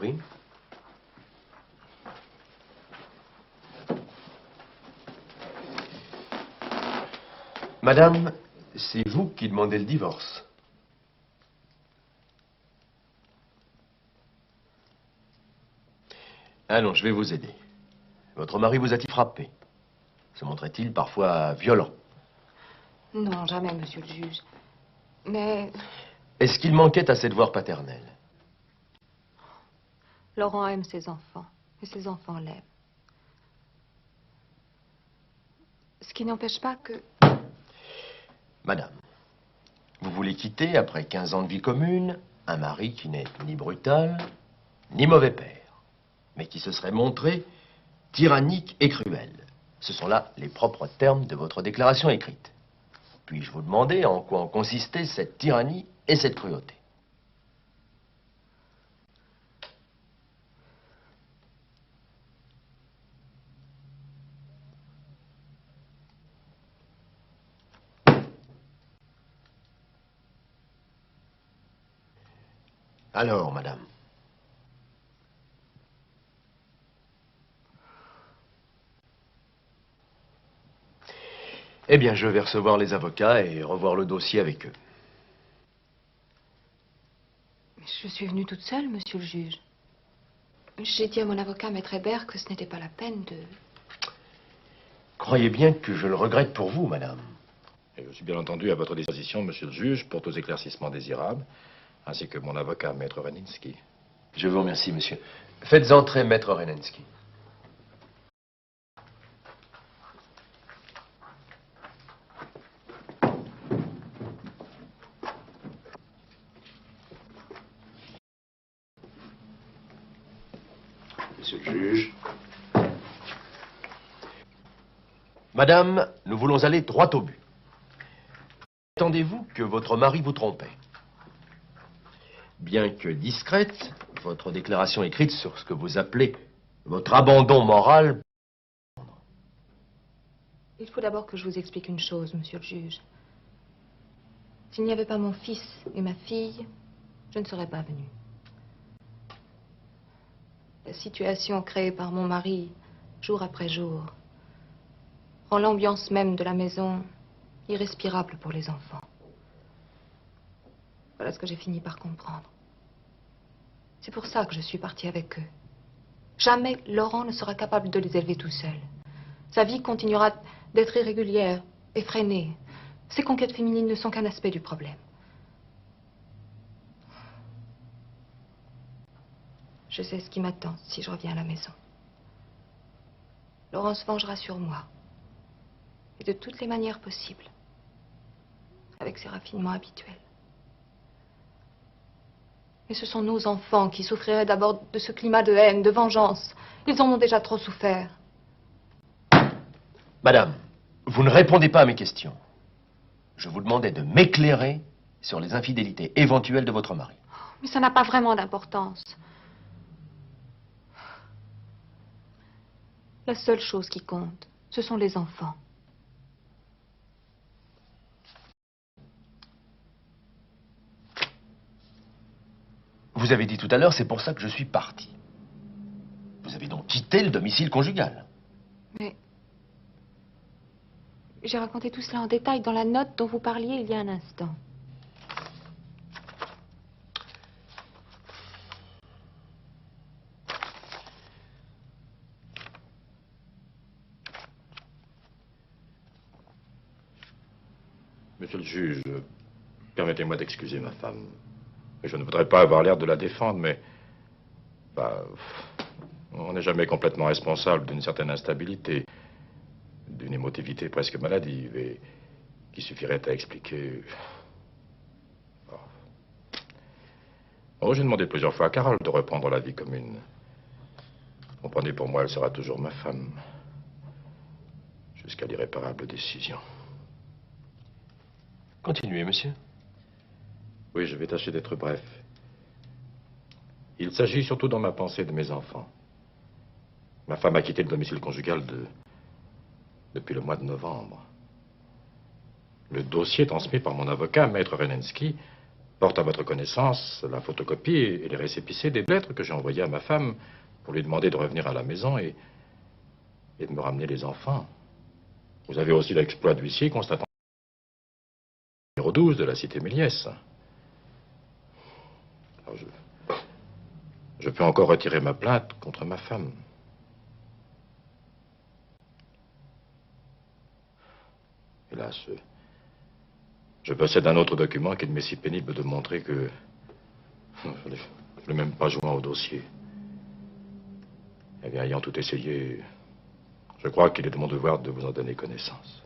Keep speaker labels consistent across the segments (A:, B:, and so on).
A: prie. Madame, c'est vous qui demandez le divorce. Allons, je vais vous aider. Votre mari vous a-t-il frappé? Se montrait-il parfois violent?
B: Non, jamais, monsieur le juge. Mais
A: Est-ce qu'il manquait à ses devoirs paternels?
B: Laurent aime ses enfants, et ses enfants l'aiment. Ce qui n'empêche pas que...
A: Madame, vous voulez quitter, après 15 ans de vie commune, un mari qui n'est ni brutal, ni mauvais père, mais qui se serait montré tyrannique et cruel. Ce sont là les propres termes de votre déclaration écrite. Puis-je vous demander en quoi consistait cette tyrannie et cette cruauté? Alors, madame. Eh bien, je vais recevoir les avocats et revoir le dossier avec eux.
B: Je suis venue toute seule, monsieur le juge. J'ai dit à mon avocat, maître Hébert, que ce n'était pas la peine de...
A: Croyez bien que je le regrette pour vous, madame.
C: Et je suis bien entendu à votre disposition, monsieur le juge, pour tous éclaircissements désirables, ainsi que mon avocat, maître Renensky.
A: Je vous remercie, monsieur. Faites entrer maître Renensky.
D: Monsieur le juge.
A: Madame, nous voulons aller droit au but. Attendez-vous que votre mari vous trompait? Bien que discrète, votre déclaration écrite sur ce que vous appelez votre abandon moral...
B: Il faut d'abord que je vous explique une chose, monsieur le juge. S'il n'y avait pas mon fils et ma fille, je ne serais pas venue. La situation créée par mon mari, jour après jour, rend l'ambiance même de la maison irrespirable pour les enfants. Voilà ce que j'ai fini par comprendre. C'est pour ça que je suis partie avec eux. Jamais Laurent ne sera capable de les élever tout seul. Sa vie continuera d'être irrégulière, effrénée. Ses conquêtes féminines ne sont qu'un aspect du problème. Je sais ce qui m'attend si je reviens à la maison. Laurent se vengera sur moi. Et de toutes les manières possibles. Avec ses raffinements habituels. Mais ce sont nos enfants qui souffriraient d'abord de ce climat de haine, de vengeance. Ils en ont déjà trop souffert.
A: Madame, vous ne répondez pas à mes questions. Je vous demandais de m'éclairer sur les infidélités éventuelles de votre mari.
B: Mais ça n'a pas vraiment d'importance. La seule chose qui compte, ce sont les enfants.
A: Vous avez dit tout à l'heure, c'est pour ça que je suis parti. Vous avez donc quitté le domicile conjugal.
B: Mais j'ai raconté tout cela en détail dans la note dont vous parliez il y a un instant.
C: Monsieur le juge, permettez-moi d'excuser ma femme. Je ne voudrais pas avoir l'air de la défendre, mais... on n'est jamais complètement responsable d'une certaine instabilité, d'une émotivité presque maladive, et qui suffirait à expliquer... Oh, j'ai demandé plusieurs fois à Carole de reprendre la vie commune. Comprenez, pour moi, elle sera toujours ma femme. Jusqu'à l'irréparable décision.
A: Continuez, monsieur.
C: Oui, je vais tâcher d'être bref. Il s'agit surtout dans ma pensée de mes enfants. Ma femme a quitté le domicile conjugal depuis le mois de novembre. Le dossier transmis par mon avocat, maître Renensky, porte à votre connaissance la photocopie et les récépissés des lettres que j'ai envoyées à ma femme pour lui demander de revenir à la maison et de me ramener les enfants. Vous avez aussi l'exploit d'huissier constatant le numéro 12 de la cité Méliès. Alors je peux encore retirer ma plainte contre ma femme. Hélas, je possède un autre document qu'il m'est si pénible de montrer que je n'ai même pas joint au dossier. Eh bien, ayant tout essayé, je crois qu'il est de mon devoir de vous en donner connaissance.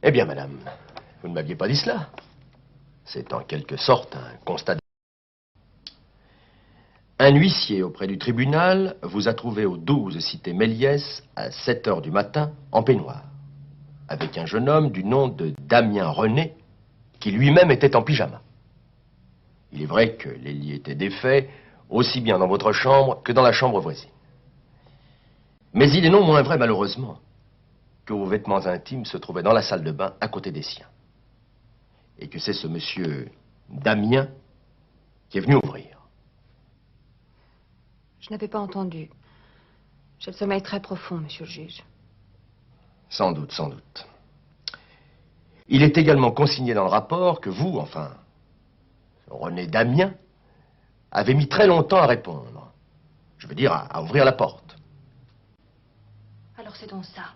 A: Eh bien, madame, vous ne m'aviez pas dit cela. C'est en quelque sorte un constat. Un huissier auprès du tribunal vous a trouvé au 12 cité Méliès à 7 heures du matin en peignoir, avec un jeune homme du nom de Damien René, qui lui-même était en pyjama. Il est vrai que les lits étaient défaits, aussi bien dans votre chambre que dans la chambre voisine. Mais il est non moins vrai, malheureusement, que vos vêtements intimes se trouvaient dans la salle de bain à côté des siens. Et que c'est ce monsieur Damien qui est venu ouvrir.
B: Je n'avais pas entendu. J'ai le sommeil très profond, monsieur le juge.
A: Sans doute, sans doute. Il est également consigné dans le rapport que vous, enfin, René Damien, avez mis très longtemps à répondre. Je veux dire, à ouvrir la porte.
B: Alors c'est donc ça.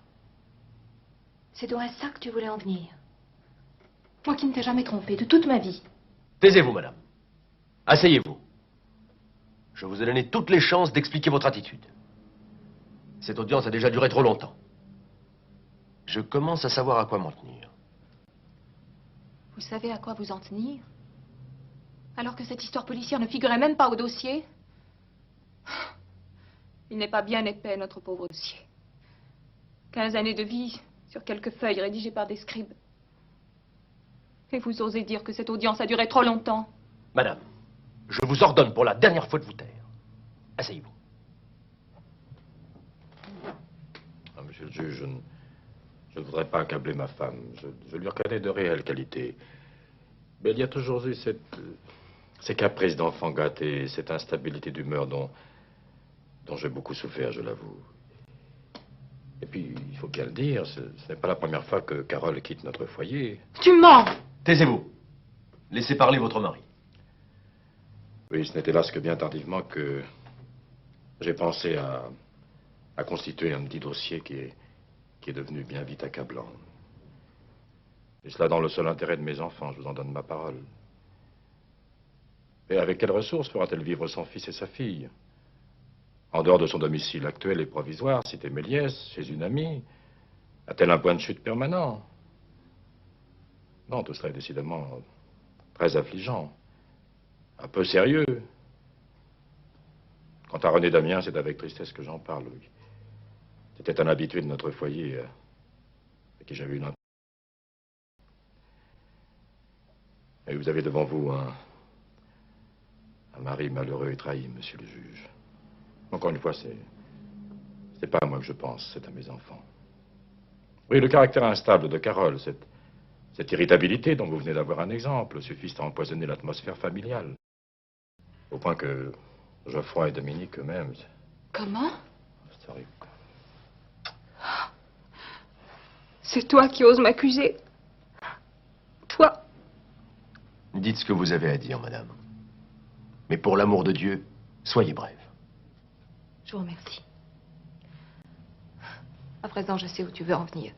B: C'est donc à ça que tu voulais en venir. Moi qui ne t'ai jamais trompé de toute ma vie.
A: Taisez-vous, madame. Asseyez-vous. Je vous ai donné toutes les chances d'expliquer votre attitude. Cette audience a déjà duré trop longtemps. Je commence à savoir à quoi m'en tenir.
B: Vous savez à quoi vous en tenir? Alors que cette histoire policière ne figurait même pas au dossier? Il n'est pas bien épais, notre pauvre dossier. 15 années de vie sur quelques feuilles rédigées par des scribes. Et vous osez dire que cette audience a duré trop longtemps?
A: Madame, je vous ordonne pour la dernière fois de vous taire. Asseyez-vous.
C: Ah, monsieur le juge, je ne voudrais pas accabler ma femme. Je lui reconnais de réelles qualités. Mais il y a toujours eu ces caprices d'enfant gâté, cette instabilité d'humeur dont j'ai beaucoup souffert, je l'avoue. Et puis, il faut bien le dire, ce n'est pas la première fois que Carole quitte notre foyer.
B: Tu mens!
A: Taisez-vous. Laissez parler votre mari.
C: Oui, ce n'était là que bien tardivement que j'ai pensé à constituer un petit dossier qui est devenu bien vite accablant. Et cela dans le seul intérêt de mes enfants, je vous en donne ma parole. Et avec quelles ressources fera-t-elle vivre son fils et sa fille? En dehors de son domicile actuel et provisoire, cité Méliès, chez une amie, a-t-elle un point de chute permanent? Non, tout cela est décidément très affligeant. Un peu sérieux. Quant à René Damien, c'est avec tristesse que j'en parle. Oui. C'était un habitué de notre foyer, avec qui j'avais une... Et vous avez devant vous un mari malheureux et trahi, monsieur le juge. Encore une fois, c'est pas à moi que je pense, c'est à mes enfants. Oui, le caractère instable de Carole, cette irritabilité dont vous venez d'avoir un exemple, suffisent à empoisonner l'atmosphère familiale. Au point que Geoffroy et Dominique eux-mêmes...
B: Comment?
C: C'est horrible.
B: C'est toi qui oses m'accuser? Toi?
A: Dites ce que vous avez à dire, madame. Mais pour l'amour de Dieu, soyez brève.
B: Je vous remercie. À présent, je sais où tu veux en venir.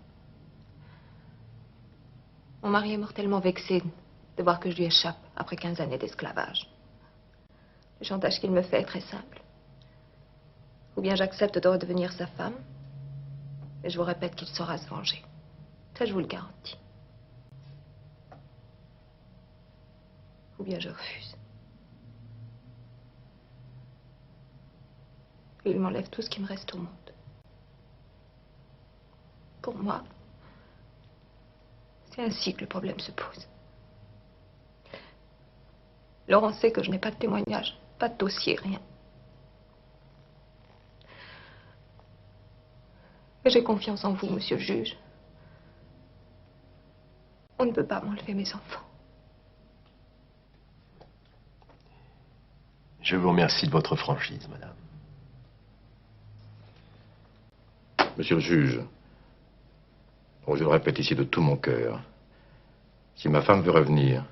B: Mon mari est mortellement vexé de voir que je lui échappe après 15 années d'esclavage. Le chantage qu'il me fait est très simple. Ou bien j'accepte de redevenir sa femme, et je vous répète qu'il saura se venger. Ça, je vous le garantis. Ou bien je refuse. Et il m'enlève tout ce qui me reste au monde. Pour moi, c'est ainsi que le problème se pose. Laurent sait que je n'ai pas de témoignage, pas de dossier, rien. Et j'ai confiance en vous, monsieur le juge. On ne peut pas m'enlever mes enfants.
A: Je vous remercie de votre franchise, madame.
C: Monsieur le juge, je le répète ici de tout mon cœur. Si ma femme veut revenir,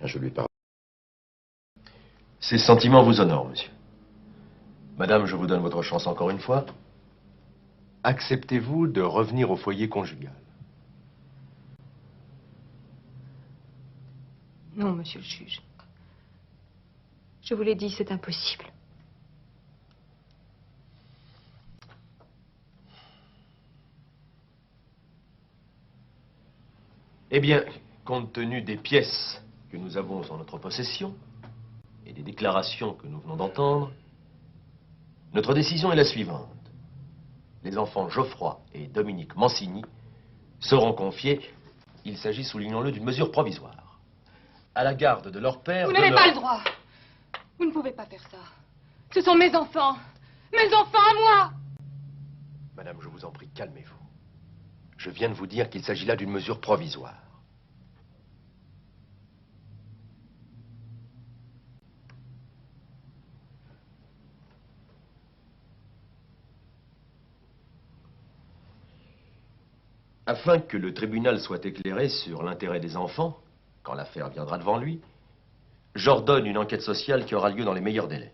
C: je lui parle.
A: Ces sentiments vous honorent, monsieur. Madame, je vous donne votre chance encore une fois. Acceptez-vous de revenir au foyer conjugal?
B: Non, monsieur le juge. Je vous l'ai dit, c'est impossible.
A: Eh bien, compte tenu des pièces que nous avons en notre possession et des déclarations que nous venons d'entendre, notre décision est la suivante. Les enfants Geoffroy et Dominique Mancini seront confiés, il s'agit, soulignons-le, d'une mesure provisoire, à la garde de leur père.
B: Vous n'avez pas le droit. Vous ne pouvez pas faire ça. Ce sont mes enfants. Mes enfants à moi.
A: Madame, je vous en prie, calmez-vous. Je viens de vous dire qu'il s'agit là d'une mesure provisoire. Afin que le tribunal soit éclairé sur l'intérêt des enfants, quand l'affaire viendra devant lui, j'ordonne une enquête sociale qui aura lieu dans les meilleurs délais.